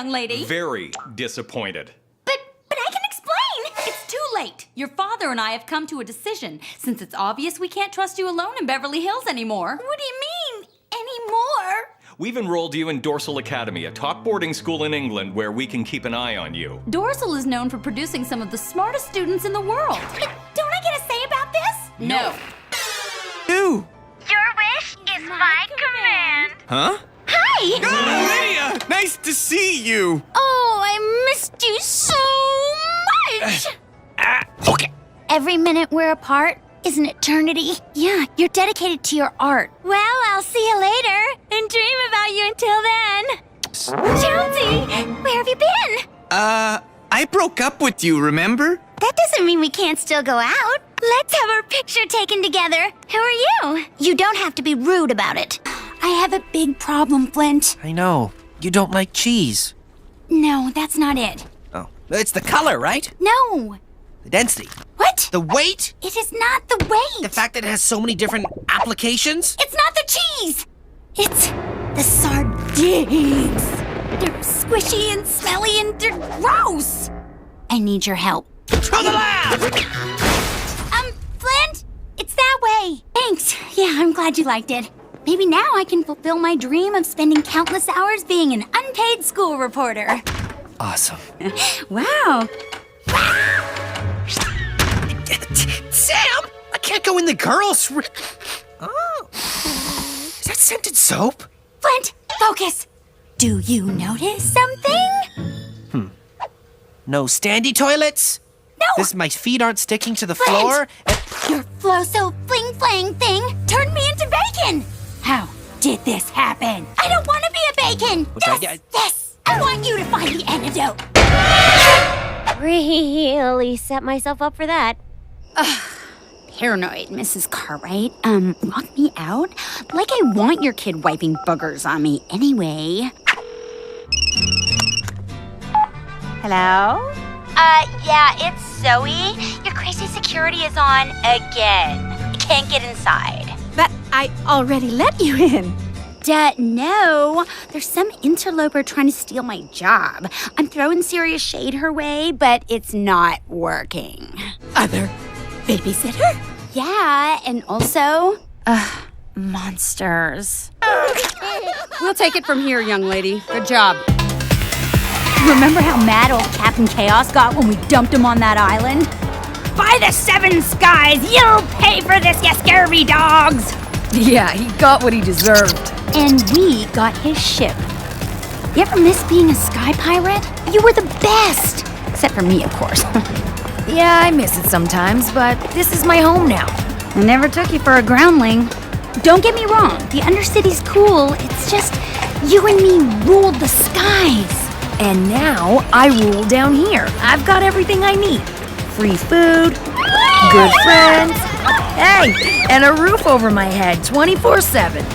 young lady. Very disappointed. But I can explain. It's too late. Your father and I have come to a decision, since it's obvious we can't trust you alone in Beverly Hills anymore. What do you mean, anymore? We've enrolled you in Dorsal Academy, a top boarding school in England where we can keep an eye on you. Dorsal is known for producing some of the smartest students in the world. But don't I get a say about this? No. Ew. Your wish is my command. Huh? Hi! Oh, Lydia! Nice to see you! Oh, I missed you so much! Okay. Every minute we're apart is an eternity. Yeah, you're dedicated to your art. Well, I'll see you later and dream about you until then. Jonesy, where have you been? I broke up with you, remember? That doesn't mean we can't still go out. Let's have our picture taken together. Who are you? You don't have to be rude about it. I have a big problem, Flint. I know. You don't like cheese. No, that's not it. Oh. It's the color, right? No. The density. What? The weight? It is not the weight. The fact that it has so many different applications? It's not the cheese. It's the sardines. They're squishy and smelly and they're gross. I need your help. To the lab! Flint, it's that way. Thanks. Yeah, I'm glad you liked it. Maybe now I can fulfill my dream of spending countless hours being an unpaid school reporter. Awesome. Wow. Sam! I can't go in the girls' room. Oh. Is that scented soap? Flint, focus. Do you notice something? No standy toilets? No. My feet aren't sticking to the Flint! floor? Your flow-so fling-flang thing turned me into bacon. How did this happen? I don't want to be a bacon. Yes. I want you to find the antidote. Really set myself up for that. Paranoid, Mrs. Cartwright. Lock me out? Like I want your kid wiping boogers on me anyway. Hello? Yeah, it's Zoe. Your crazy security is on again. Can't get inside. But I already let you in. No. There's some interloper trying to steal my job. I'm throwing serious shade her way, but it's not working. Other babysitter? Yeah, and also... monsters. We'll take it from here, young lady. Good job. Remember how mad old Captain Chaos got when we dumped him on that island? By the seven skies, you'll pay for this, you scurvy dogs! Yeah, he got what he deserved. And we got his ship. You ever miss being a sky pirate? You were the best! Except for me, of course. Yeah, I miss it sometimes, but this is my home now. I never took you for a groundling. Don't get me wrong, the Undercity's cool. It's just you and me ruled the skies. And now I rule down here. I've got everything I need. Free food, good friends, hey, and a roof over my head 24/7.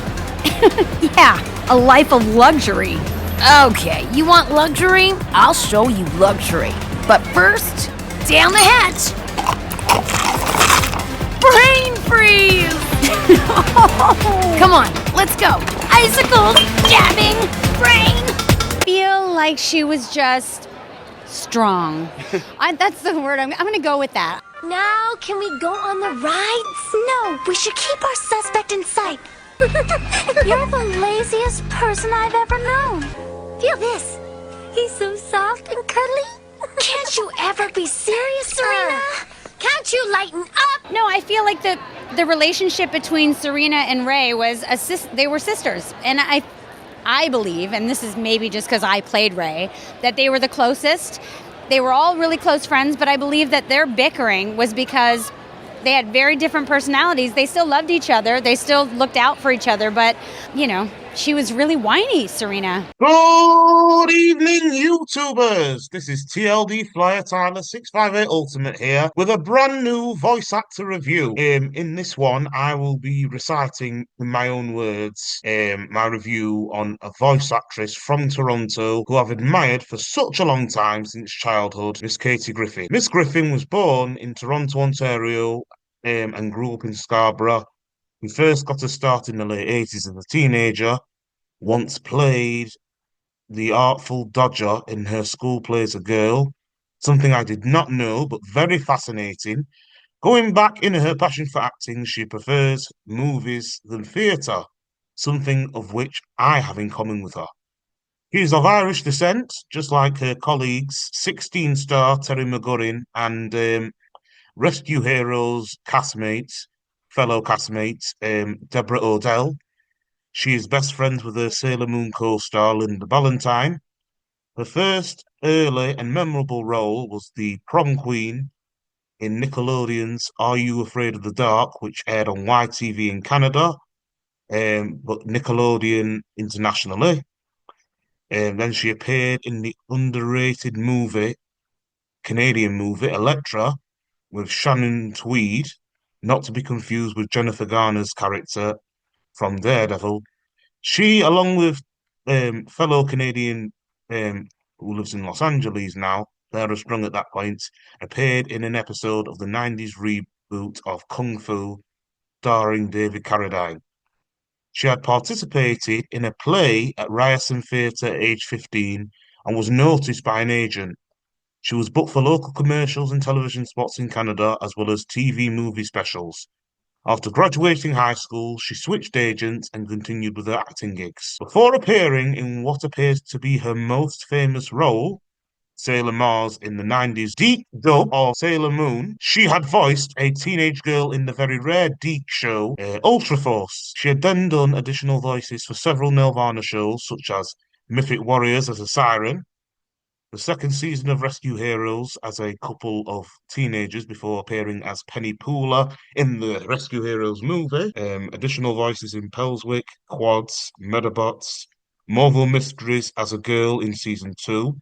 Yeah, a life of luxury. Okay, you want luxury? I'll show you luxury. But first, down the hatch. Brain freeze! Come on, let's go. Icicles jabbing brain. Feel like she was just strong. That's the word. I'm going to go with that. Now, can we go on the rides? No, we should keep our suspect in sight. You're the laziest person I've ever known. Feel this. He's so soft and cuddly. Can't you ever be serious, Serena? Can't you lighten up? No, I feel like the relationship between Serena and Ray was they were sisters. And I believe, and this is maybe just because I played Ray, that they were the closest. They were all really close friends, but I believe that their bickering was because they had very different personalities. They still loved each other. They still looked out for each other, but, you know, she was really whiny, Serena. Good evening, YouTubers. This is TLD Flyer Tyler 658 Ultimate here with a brand new voice actor review. In this one, I will be reciting in my own words my review on a voice actress from Toronto who I've admired for such a long time since childhood, Miss Katie Griffin. Miss Griffin was born in Toronto, Ontario, and grew up in Scarborough. He first got a start in the late 80s as a teenager, once played the artful dodger in her school plays a girl, something I did not know, but very fascinating. Going back in her passion for acting, she prefers movies than theatre, something of which I have in common with her. She is of Irish descent, just like her colleagues, 16-star Terry McGurrin and Rescue Heroes castmates, fellow castmates, Deborah Odell. She is best friends with her Sailor Moon co-star Linda Ballantyne. Her first early and memorable role was the prom queen in Nickelodeon's Are You Afraid of the Dark, which aired on YTV in Canada, but Nickelodeon internationally. Then she appeared in the underrated Canadian movie, Electra, with Shannon Tweed, not to be confused with Jennifer Garner's character from Daredevil. She, along with fellow Canadian who lives in Los Angeles now, Sarah Strong at that point, appeared in an episode of the 90s reboot of Kung Fu, starring David Carradine. She had participated in a play at Ryerson Theatre at age 15 and was noticed by an agent. She was booked for local commercials and television spots in Canada, as well as TV movie specials. After graduating high school, she switched agents and continued with her acting gigs. Before appearing in what appears to be her most famous role, Sailor Mars in the 90s Deke dub of Sailor Moon, she had voiced a teenage girl in the very rare Deke show, Ultra Force. She had then done additional voices for several Nelvana shows, such as Mythic Warriors as a siren, the second season of Rescue Heroes as a couple of teenagers before appearing as Penny Pooler in the Rescue Heroes movie. Additional voices in Pelswick, Quads, Medabots, Marvel Mysteries as a girl in season 2,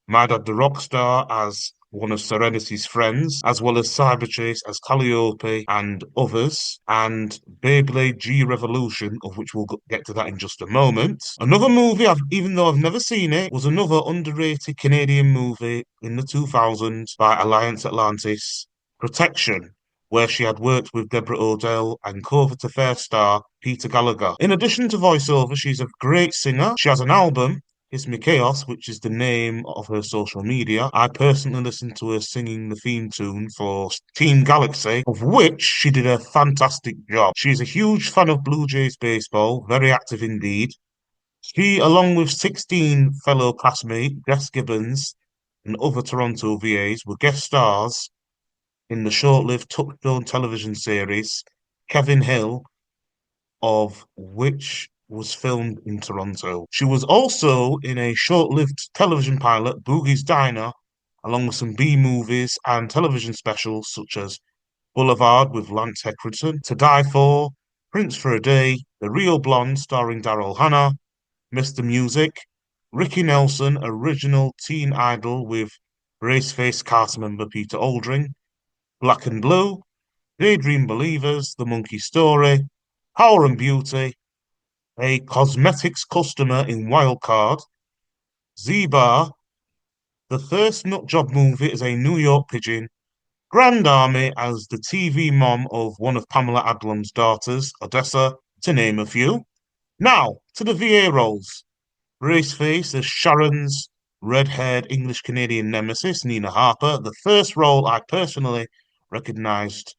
My Dad the Rockstar as one of Serenity's friends, as well as Cyberchase as Calliope and others, and Beyblade G Revolution, of which we'll get to that in just a moment. Another movie, even though I've never seen it, was another underrated Canadian movie in the 2000s by Alliance Atlantis, Protection, where she had worked with Deborah Odell and Covert Affair star Peter Gallagher. In addition to voiceover, she's a great singer. She has an album, Kiss Me Chaos, which is the name of her social media. I personally listened to her singing the theme tune for Team Galaxy, of which she did a fantastic job. She's a huge fan of Blue Jays baseball, very active indeed. She, along with 16 fellow classmates, Jess Gibbons, and other Toronto VAs, were guest stars in the short-lived Touchstone television series Kevin Hill, of which was filmed in Toronto. She was also in a short-lived television pilot, Boogie's Diner, along with some B-movies and television specials such as Boulevard with Lance Henriksen, To Die For, Prince for a Day, The Real Blonde starring Daryl Hannah, Mr. Music, Ricky Nelson, original teen idol with Raceface cast member Peter Aldring, Black and Blue, Daydream Believers, The Monkey Story, Power and Beauty, a cosmetics customer in Wildcard, Z-Bar, the first Nutjob movie as a New York pigeon, Grand Army as the TV mom of one of Pamela Adlon's daughters, Odessa, to name a few. Now, to the VA roles. Raceface as Sharon's red-haired English-Canadian nemesis, Nina Harper, the first role I personally recognised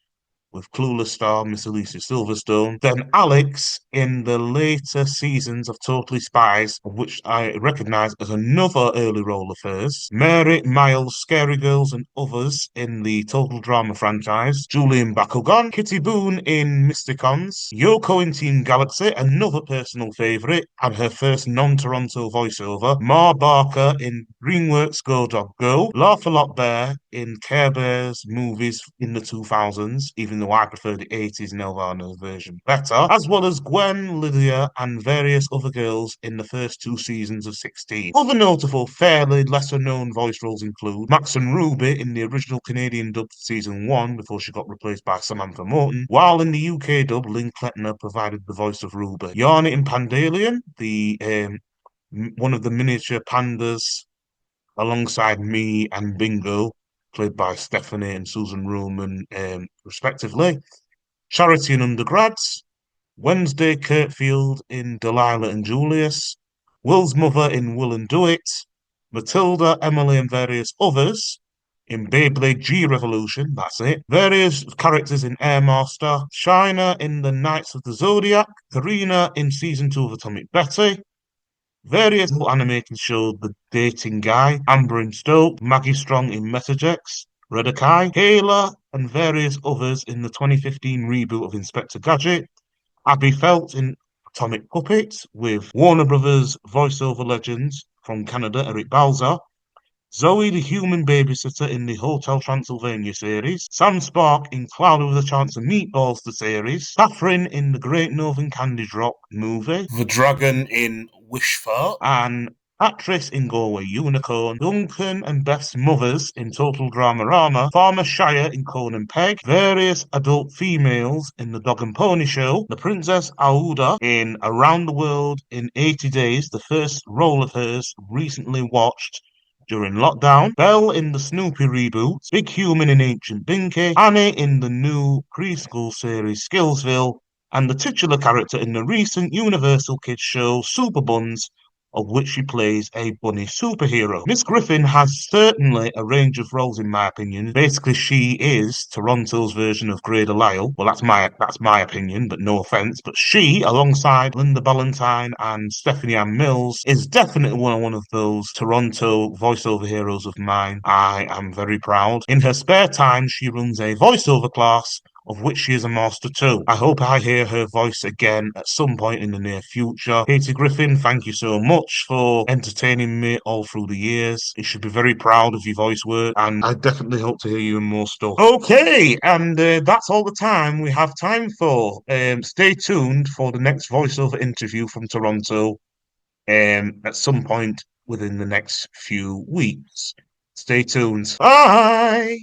with clueless star Miss Alicia Silverstone. Then Alex in the later seasons of Totally Spies, of which I recognise as another early role of hers. Mary, Miles, Scary Girls and others in the Total Drama franchise. Julian Bakugan, Kitty Boone in Mysticons, Yoko in Team Galaxy, another personal favourite, and her first non-Toronto voiceover. Ma Barker in DreamWorks Go Dog Go. Laugh a Lot Bear in Care Bears movies in the 2000s, even though I prefer the 80s Nelvana version better, as well as Gwen, Lydia, and various other girls in the first 2 seasons of 16. Other notable, fairly lesser-known voice roles include Max and Ruby in the original Canadian dub season 1 before she got replaced by Samantha Morton, while in the UK dub, Lynn Klettner provided the voice of Ruby. Yarny in Pandalion, the one of the miniature pandas alongside me and Bingo, played by Stephanie and Susan Roman, respectively. Charity in Undergrads, Wednesday Kurtfield in Delilah and Julius, Will's mother in Will and Do It, Matilda, Emily, and various others in Beyblade G Revolution, that's it. Various characters in Air Master, Shiner in the Knights of the Zodiac, Karina in Season 2 of Atomic Betty, various animated shows The Dating Guy, Amber in Stoke, Maggie Strong in Metagex, Redakai, Kayla, and various others in the 2015 reboot of Inspector Gadget, Abby Felt in Atomic Puppet with Warner Brothers voiceover legends from Canada, Eric Balzer, Zoe the Human Babysitter in the Hotel Transylvania series, Sam Spark in Cloudy with a Chance of Meatballs the series, Saffron in the Great Northern Candy Drop movie, The Dragon in Wishfart, and actress in Galway Unicorn, Duncan and Beth's mothers in Total Dramarama, Farmer Shire in Conan and Peg, various adult females in The Dog and Pony Show, the Princess Aouda in Around the World in 80 Days, the first role of hers recently watched during lockdown, Belle in the Snoopy reboot, Big Human in Ancient Binky, Annie in the new preschool series Skillsville, and the titular character in the recent Universal Kids show Super Buns, of which she plays a bunny superhero. Miss Griffin has certainly a range of roles, in my opinion. Basically, she is Toronto's version of Grada Lyle. Well, that's my opinion, but no offense. But she, alongside Linda Ballantyne and Stephanie Ann Mills, is definitely one of those Toronto voiceover heroes of mine. I am very proud. In her spare time, she runs a voiceover class of which she is a master too. I hope I hear her voice again at some point in the near future. Katie Griffin, thank you so much for entertaining me all through the years. You should be very proud of your voice work, and I definitely hope to hear you in more stuff. Okay, and that's all the time we have time for. Stay tuned for the next voiceover interview from Toronto at some point within the next few weeks. Stay tuned. Bye!